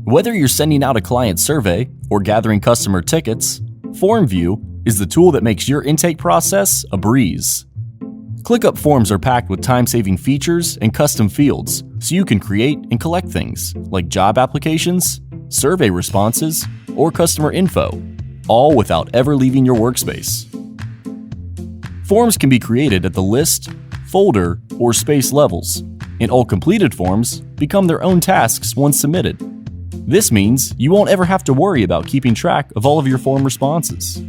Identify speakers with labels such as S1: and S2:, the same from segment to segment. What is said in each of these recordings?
S1: Whether you're sending out a client survey or gathering customer tickets, Form View is the tool that makes your intake process a breeze. ClickUp forms are packed with time-saving features and custom fields, so you can create and collect things like job applications, survey responses, or customer info, all without ever leaving your workspace. Forms can be created at the list, folder, or space levels, and all completed forms become their own tasks once submitted. This means you won't ever have to worry about keeping track of all of your form responses.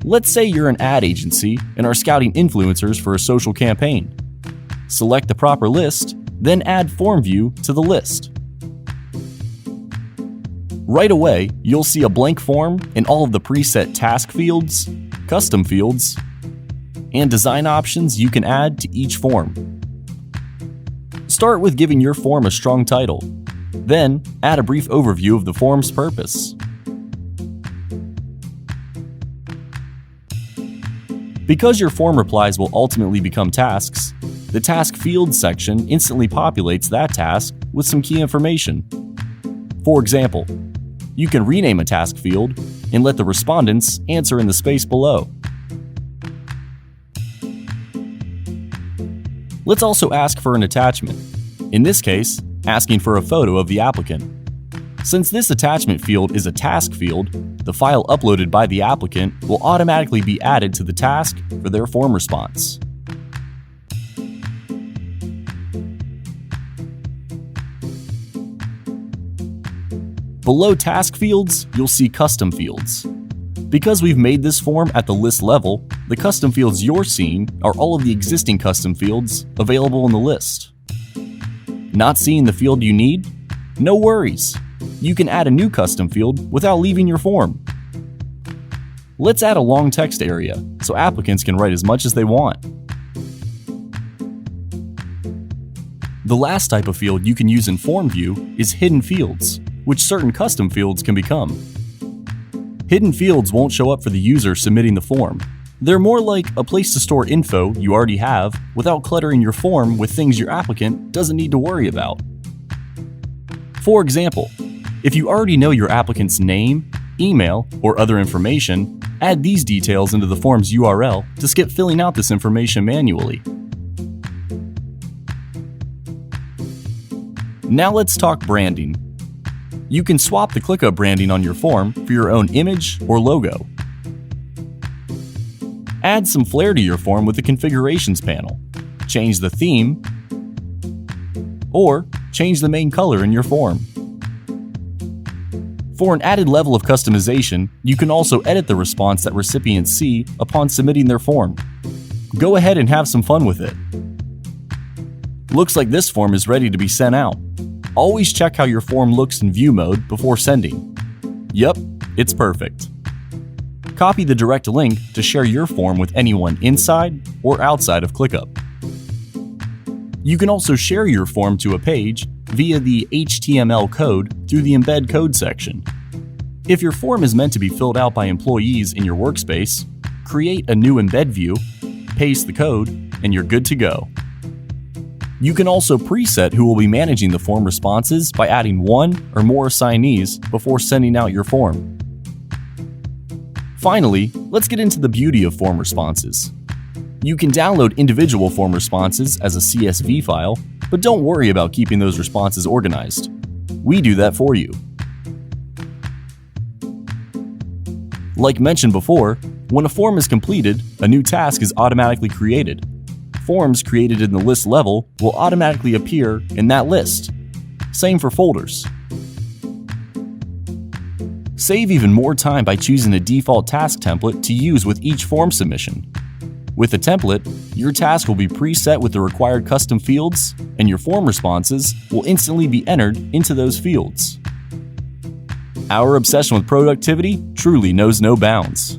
S1: Let's say you're an ad agency and are scouting influencers for a social campaign. Select the proper list, then add Form View to the list. Right away, you'll see a blank form and all of the preset task fields, custom fields, and design options you can add to each form. Start with giving your form a strong title. Then, add a brief overview of the form's purpose. Because your form replies will ultimately become tasks, the Task Fields section instantly populates that task with some key information. For example, you can rename a task field and let the respondents answer in the space below. Let's also ask for an attachment, in this case, asking for a photo of the applicant. Since this attachment field is a task field, the file uploaded by the applicant will automatically be added to the task for their form response. Below task fields, you'll see custom fields. Because we've made this form at the list level, the custom fields you're seeing are all of the existing custom fields available in the list. Not seeing the field you need? No worries. You can add a new custom field without leaving your form. Let's add a long text area so applicants can write as much as they want. The last type of field you can use in Form View is hidden fields, which certain custom fields can become. Hidden fields won't show up for the user submitting the form. They're more like a place to store info you already have without cluttering your form with things your applicant doesn't need to worry about. For example, if you already know your applicant's name, email, or other information, add these details into the form's URL to skip filling out this information manually. Now let's talk branding. You can swap the ClickUp branding on your form for your own image or logo. Add some flair to your form with the Configurations panel. Change the theme, or change the main color in your form. For an added level of customization, you can also edit the response that recipients see upon submitting their form. Go ahead and have some fun with it. Looks like this form is ready to be sent out. Always check how your form looks in view mode before sending. Yep, it's perfect. Copy the direct link to share your form with anyone inside or outside of ClickUp. You can also share your form to a page via the HTML code through the Embed Code section. If your form is meant to be filled out by employees in your workspace, create a new embed view, paste the code, and you're good to go. You can also preset who will be managing the form responses by adding one or more assignees before sending out your form. Finally, let's get into the beauty of form responses. You can download individual form responses as a CSV file, but don't worry about keeping those responses organized. We do that for you. Like mentioned before, when a form is completed, a new task is automatically created. Forms created in the list level will automatically appear in that list. Same for folders. Save even more time by choosing a default task template to use with each form submission. With a template, your task will be preset with the required custom fields, and your form responses will instantly be entered into those fields. Our obsession with productivity truly knows no bounds.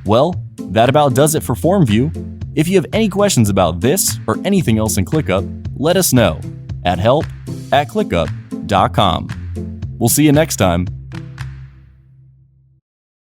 S1: Well, that about does it for Form View. If you have any questions about this or anything else in ClickUp, let us know at help@clickup.com. We'll see you next time.